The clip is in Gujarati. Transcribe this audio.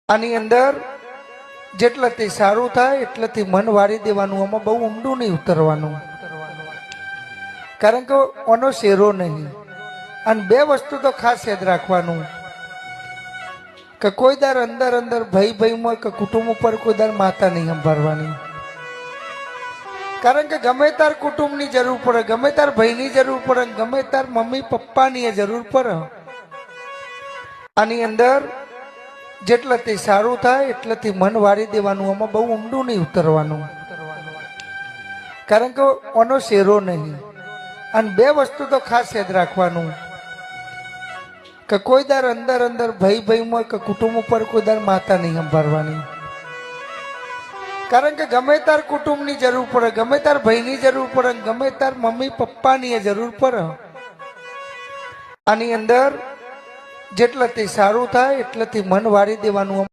આની અંદર જેટલાથી સારું થાય એટલાથી મન વાળી દેવાનું, આમાં બહુ ઊંડું નહીં ઉતરવાનું, કારણ કે ઓનો શેરો નહીં. અને બે વસ્તુ તો ખાસ યાદ રાખવાનું કે કોઈ દર અંદર અંદર ભાઈમાં કે કુટુંબ ઉપર કોઈ દર માતા નહીં સંભાળવાની, કારણ કે ગમે તાર કુટુંબની જરૂર પડે, ગમે તાર ભાઈની જરૂર પડે, ગમે તાર મમ્મી પપ્પાની જરૂર પડે. આની અંદર જેટલાથી સારું થાય એટલાથી મન વાળી દેવાનું, આમાં બહુ ઊંડું નહીં ઉતરવાનું, કારણ કે ઓનો શેરો નહીં. અને બે વસ્તુ તો ખાસ યાદ રાખવાનું કે કોઈ દર અંદર અંદર ભાઈમાં કે કુટુંબ ઉપર કોઈ દર માતા નહીં સંભાળવાની, કારણ કે ગમે તાર કુટુંબની જરૂર પડે, ગમે તાર ભાઈની જરૂર પડે, ગમે તાર મમ્મી પપ્પાની જરૂર પડે. આની અંદર જેટલાથી સારું થાય એટલાથી મન વાળી દેવાનું.